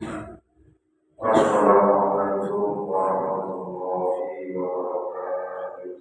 Assalamualaikum warahmatullahi wabarakatuh.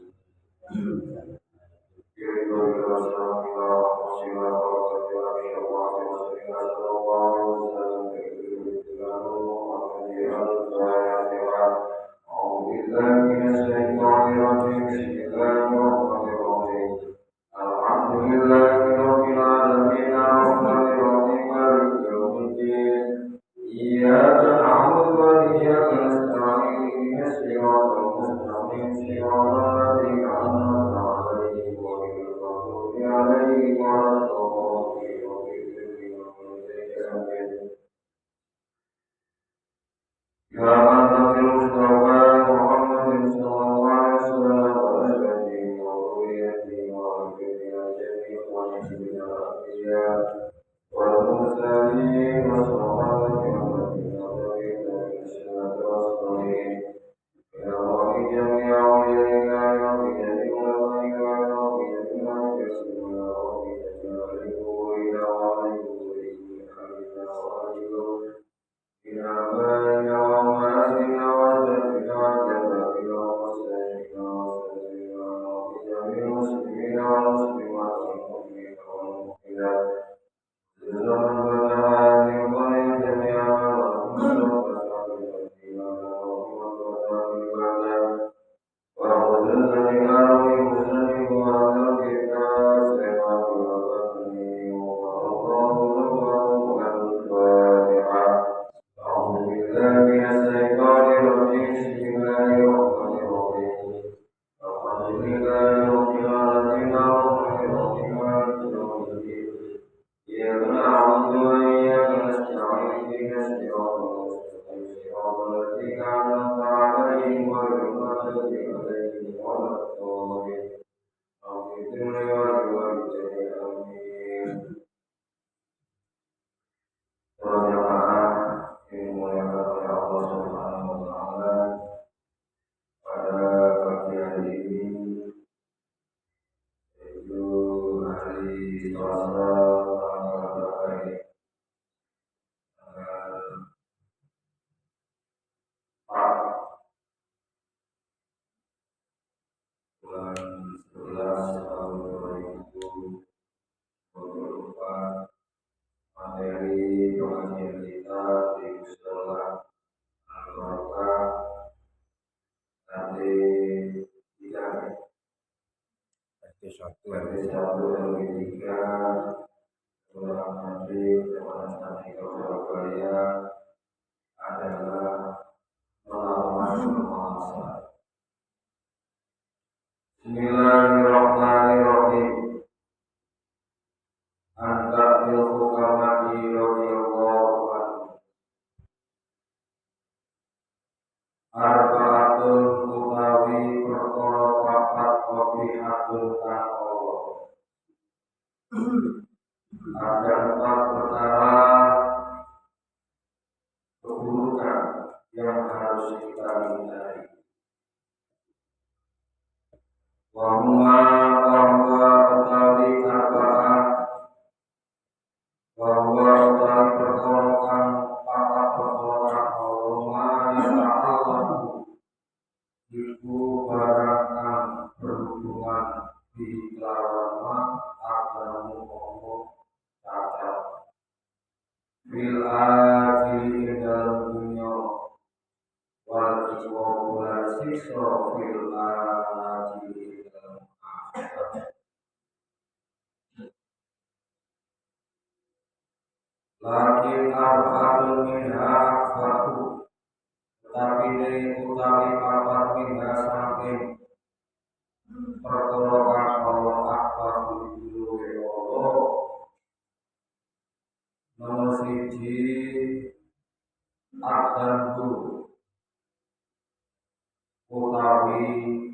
إياك نعبد وإياك نستعين صراط المستقيم صراط الذين أنعمت عليهم غير المغضوب عليهم ولا الضالين. يا نبي المصطفى محمد صلى الله عليه وسلم وأزواجه وذريته وذريته جميع ونبينا الأنبياء والمرسلين والصحابة والذين تبعهم بإحسان والصالحين يا رب جميع أوليائنا يا رب جميع أوليائنا يا رب جميع أوليائنا يا رب جميع أوليائنا وأوليائنا وأوليائنا إن آبائنا وأمهاتنا وأجدادنا وجداتنا ومشايخنا وأساتذتنا وجميع المسلمين والمسلمات والمؤمنين والمؤمنات زمن وزمان وغير جميعا ورحمة وبركاته أعوذ بالله من الشيطان الرجيم بسم الله الرحمن الرحيم الحمد لله رب العالمين الرحمن الرحيم مالك يوم الدين إياك نعبد وإياك نستعين اهدنا الصراط المستقيم صراط الذين أنعمت عليهم غير المغضوب عليهم ولا الضالين آمين ولوالدي آمين. Para jamaah yang dimuliakan oleh Allah Subhanahu wa taala, pada pagi hari ini yaitu hari Selasa tanggal berapa ini? Tanggal 4 bulan 11 tahun 2024. Materi pengajian kita di Musyola Al-Barokah nanti tidak RT1 RW 3 Kelurahan Nanti Kecamatan Santika Surabaya adalah melawan pengawasan. Bismillahirrahmanirrahim. Anta bil hukama'i radhiyallahu anhu. Arba'atun utawi perkara papat qabihatun kang Allah. Ada 4 perkara keburukan yang harus kita hindari. Wa huwa utawi arba'ah bahwa utawi perkara kang papat perkara kang Allah ta'ala iku barang kang berhubungan di lawan agama Allah cacat bil ajili dalam dunia wal iqwal siksa fil ajili dalam akhirat. Lakin arba'atun minha akbaru, tetapi dari utawi papat minha saking perkara kang Allah akbaru dulu Allah. Nomor 1 Ad-Dambu utawi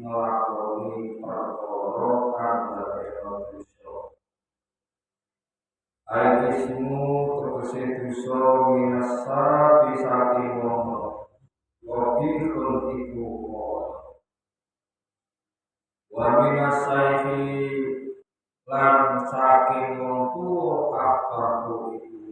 nglakoni perkara kang dadekno dosa. Al-ismu tegese dosa minasa saking wong wabihun iku wa minasaihi lan saking wong tuwa akbaru iku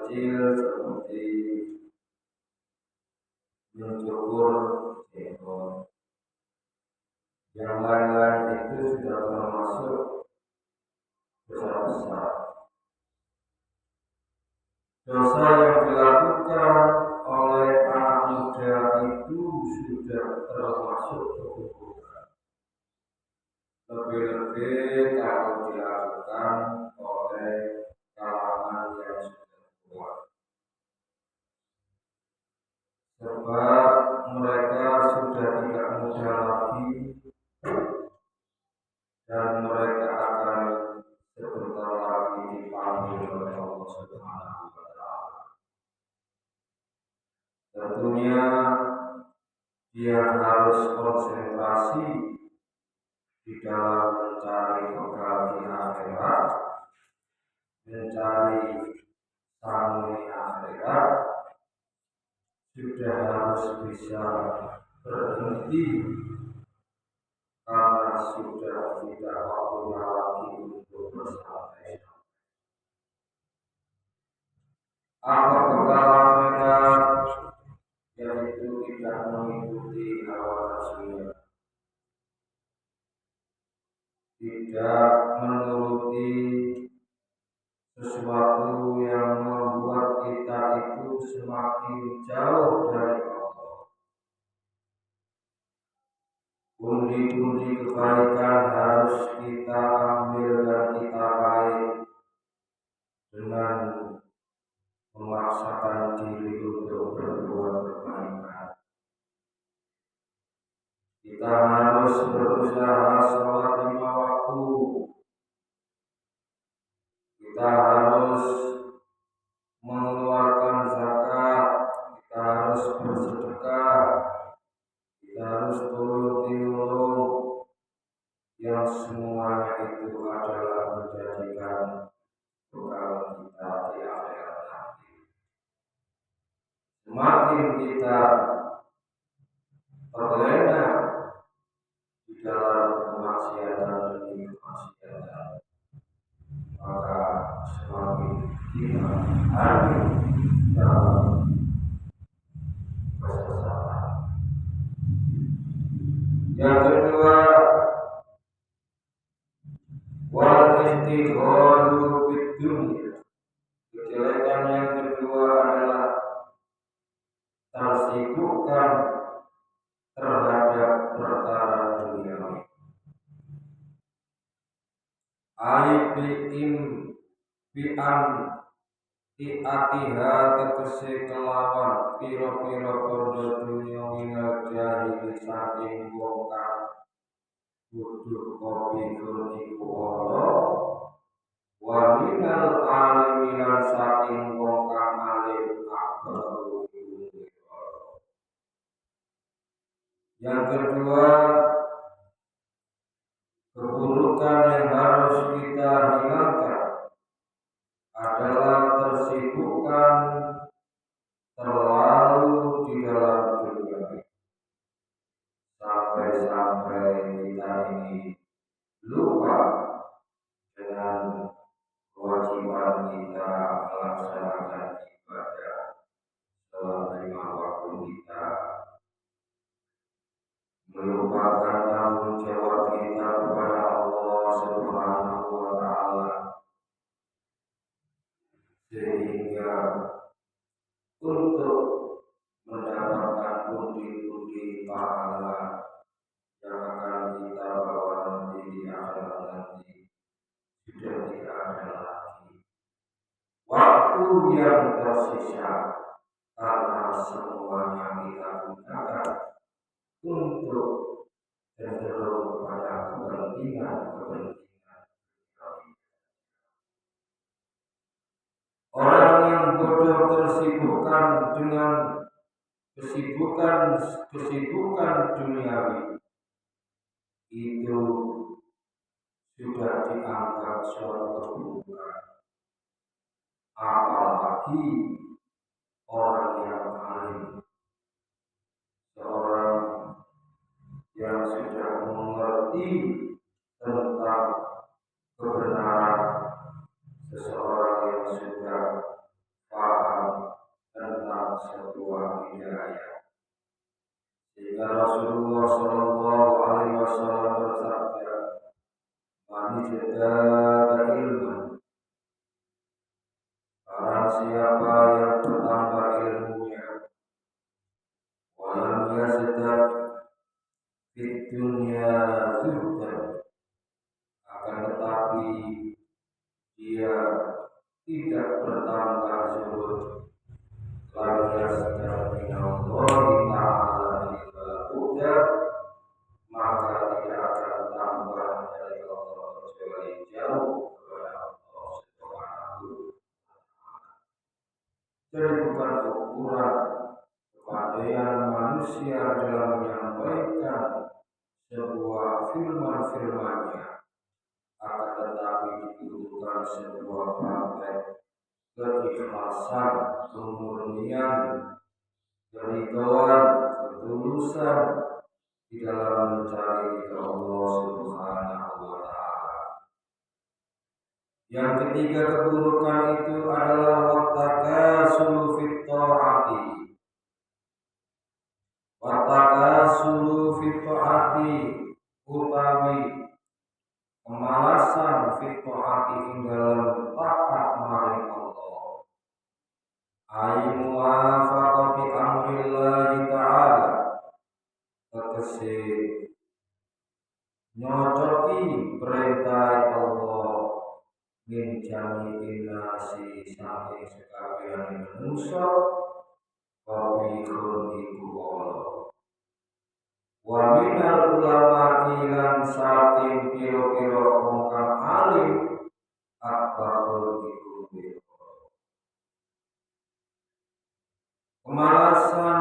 kecil seperti mencukur jenggot. Yang lain-lain itu sudah termasuk besar-besar. Dosa yang dilakukan oleh anak muda itu sudah termasuk keburukan. Lebih-lebih kalau dilakukan oleh kalangan yang sudah tua. Sebab mereka sudah tidak muda lagi dan mereka akan sebentar lagi dipanggil oleh Allah Subhanahu wa Ta'ala. Tentunya dia harus konsentrasi di dalam mencari bekal di akhirat, mencari sangguni akhirat, sudah harus bisa berhenti karena sudah tidak waktunya lagi untuk bersantai. Apa bekal akhirat? Yaitu tidak mengikuti hawa nafsunya, tidak menuruti sesuatu yang membuat kita itu semakin jauh dari Allah. Pundi-pundi kebaikan harus kita ambil dan kita raih dengan memaksakan diri untuk berbuat kebaikan. Kita harus berusaha sholat 5 waktu. Kita harus mengeluarkan zakat, kita harus bersedekah, kita harus tolong-menolong, yang semuanya itu adalah menjadikan bekal kita di akhirat nanti. Semakin kita terlena di dalam kemaksiatan demi kemaksiatan, maka semakin kita hadir dalam kesesatan. Yang kedua, wal istighalu bid dunya. Kejelekan yang kedua adalah tersibukkan terhadap perkara duniawi. Aibi'im bi'an i'atiha tegese kelawan pira-pira kondo dunia minal jahili saking wong kang kudu kopi iku Allah, wa minal aliminan saking wong kang alim akbaru iku Allah. Yang kedua, keburukan yang harus kita hilangkan adalah tersibukkan terlalu di dalam dunia, sampai-sampai kita ini lupa dengan kewajiban kita melaksanakan ibadah selama 5 waktu kita, melupakan tanggung jawab kita kepada Allah Subhanahu wa Ta'ala, sehingga untuk mendapatkan pundi-pundi pahala yang akan kita bawa nanti di akhirat nanti sudah tidak ada lagi waktu yang tersisa, karena semuanya kita gunakan untuk cenderung kepada kepentingan. Orang yang bodoh tersibukkan dengan kesibukan duniawi itu sudah dianggap suatu keburukan. Apalagi orang yang alim, seorang yang sudah mengerti tentang kebenaran, seseorang yang sudah paham Barang siapa yang bertambah ilmunya, walam yazdad fid dunya zuhdan, akan tetapi dia tidak bertambah zuhud, lam yazdad minallahi ta'ala illa huda, maka tidak akan tambah dari Allah kecuali jauh kepada Allah Subhanahu. Jadi bukan ukuran kepandaian manusia dalam menyampaikan sebuah firman-firmannya, akan tetapi dibutuhkan sebuah praktek keikhlasan, kemurnian, keridhaan, ketulusan di dalam mencari ridha Allah Subhanahu wa ta'ala. Yang ketiga keburukan itu adalah wattakasulu fit ta'ati. Wattakasulu fit ta'ati utawi kemalasan fit ta'ati ing dalam taat maring Allah. Ai muwafaqati amrillahi ta'ala, tegese nyocoki perintah Allah min jami'in nasi saking sekabehane manusa qabihun iku Allah. Wa minal ulama ilan saking pira-pira wong kang alim akbarun iku biro. Kemalasan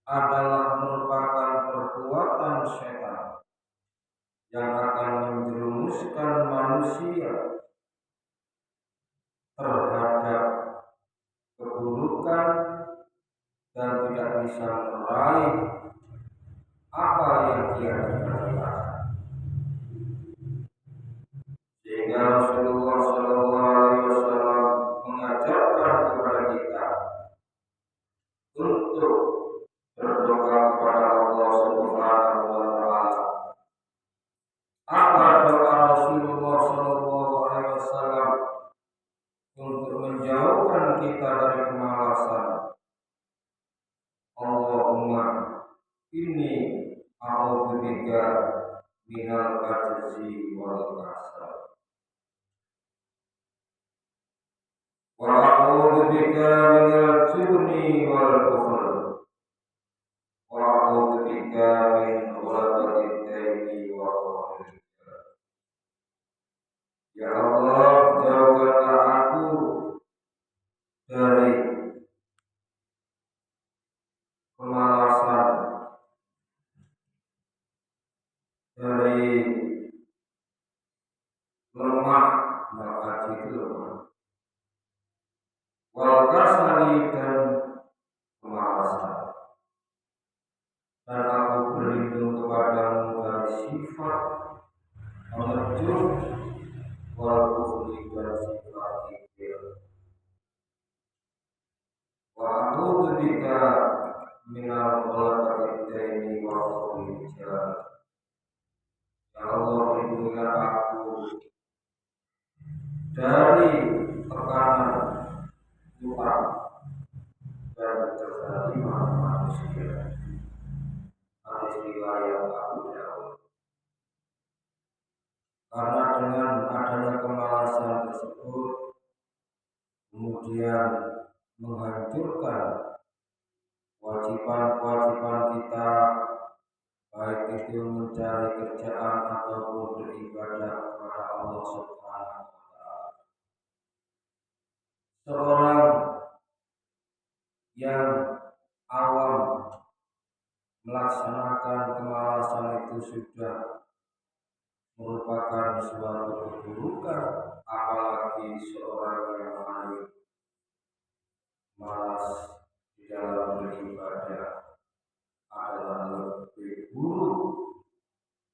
adalah merupakan perbuatan setan yang akan menjerumuskan manusia terhadap keburukan dan tidak bisa meraih apa yang dia cita-citakan. Sehingga Rasulullah SAW mengajarkan kepada kita untuk berdoa kepada Allah Subhanahu wa ta'ala. Apa doa Rasulullah SAW untuk menjauhkan kita dari kemalasan? Allahumma inni a'udzubika minal ajzi wal kasal, wa a'udzubika minal jubni wal bukhl, wa a'udzubika min ghalabatid daini wa qahril rijal. Ya Allah, jauhkanlah aku dari kemalasan, dari lemah, al-ajzi itu lemah, wal kasali dan kemalasan. Dan aku berlindung kepadamu dari sifat mengecut wal bukhli dan sifat kibir. Wa a'udzubika minal ghalabatid daini wa qahril rijal. Ya Allah, lindungilah aku dari tekanan utang dan kezaliman manusia. Hadis riwayat Abu Dawud. Karena dengan adanya kemalasan tersebut kemudian menghancurkan kewajiban-kewajiban kita, baik itu mencari kerjaan ataupun beribadah kepada Allah Subhanahu wa ta'ala. Seorang yang awam melaksanakan kemalasan itu sudah merupakan suatu keburukan, apalagi seorang yang malas di dalam beribadah adalah lebih buruk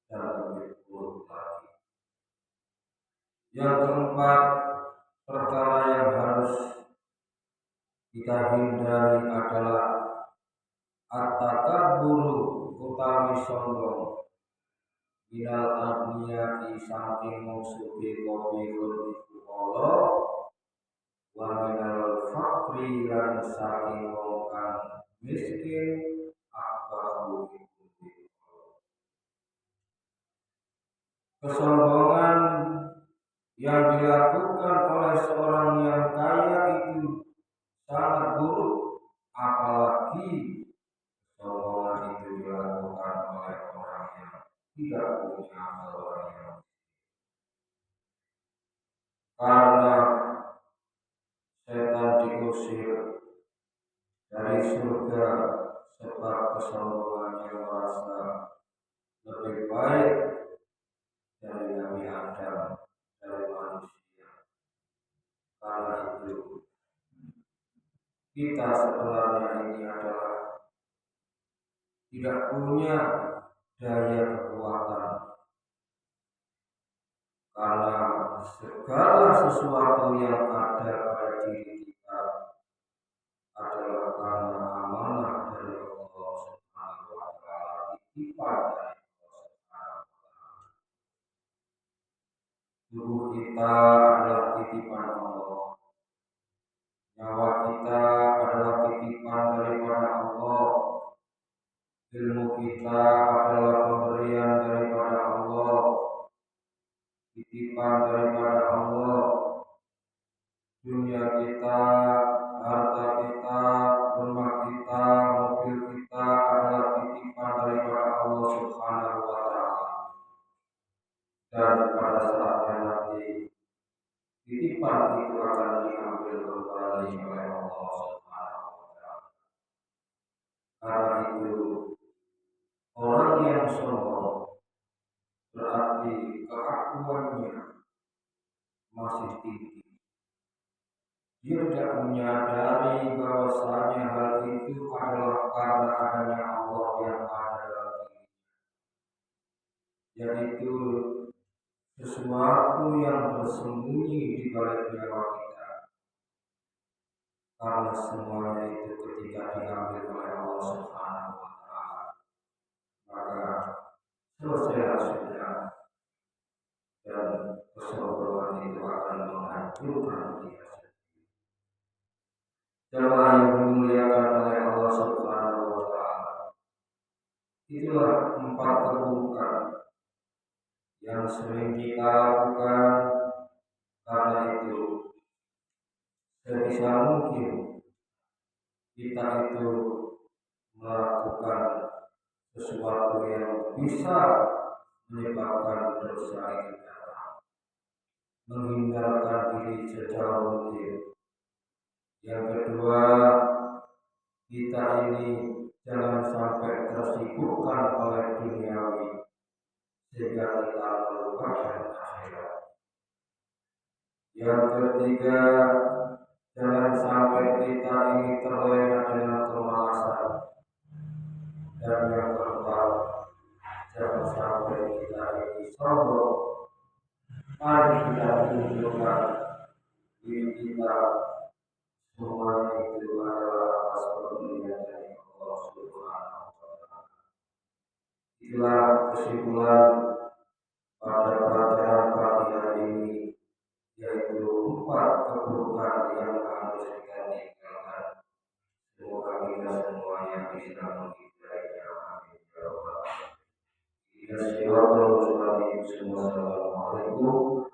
dan lebih buruk lagi. Yang keempat, perkara yang harus kita hindari adalah at-takabburu utawi sombong, minal aghniyai saking musuhi qabihun iku Allah, wa minal fakri lan saking wong kang miskin akbaru kesombongan yang dilakukan oleh seorang yang kaya itu sangat buruk, apalagi kesombongan itu dilakukan oleh orang yang tidak punya amal yang karena setan diusir dari surga sebab kesombongannya merasa lebih baik dari Nabi Adam, dari manusia. Karena itu kita sebenarnya ini adalah tidak punya daya kekuatan karena segala sesuatu yang ada pada diri kita adalah karena amanah dari Allah Subhanahu wa taala, titipan dari Allah Subhanahu wa taala. Tubuh kita adalah titipan Allah. Nyawa kita adalah titipan daripada Allah. Ilmu kita adalah pemberian daripada Allah, titipan daripada Allah. Dunia kita, harta kita, rumah kita, mobil kita adalah titipan daripada Allah Subhanahu wa taala. Dan pada saatnya nanti titipan itu akan diambil kembali oleh Allah Subhanahu wa taala. Karena itu orang yang sombong berarti keakuannya masih tinggi. Dia tidak menyadari bahwasanya hal itu adalah karena adanya Allah yang ada dalam dirinya, yaitu sesuatu yang bersembunyi di balik nyawa kita. Karena semuanya itu ketika diambil oleh Allah Subhanahu wa taala, maka selesailah sudah, dan kesombongan itu akan menghancurkan kita. Jemaah yang dimuliakan oleh Allah Subhanahu wa taala, itulah 4 keburukan yang sering kita lakukan. Karena itu sebisa mungkin kita itu melakukan sesuatu yang bisa menyebabkan dosa itu datang, menghindarkan diri sejauh mungkin. Yang kedua, kita ini jangan sampai tersibukkan oleh duniawi sehingga kita melupakan akhirat. Yang ketiga, jangan sampai kita ini terlena dengan kemalasan. Dan yang keempat, jangan sampai kita ini sombong. Mari kita tunjukkan diri kita semua itu adalah atas pemberian dari Allah Subhanahu wa taala. Itulah kesimpulan pada pelajaran pagi hari ini, yaitu 4 keburukan yang harus kita tinggalkan. Semoga kita semuanya bisa menghindarinya. Amin ya rabbal alamin. Assalamualaikum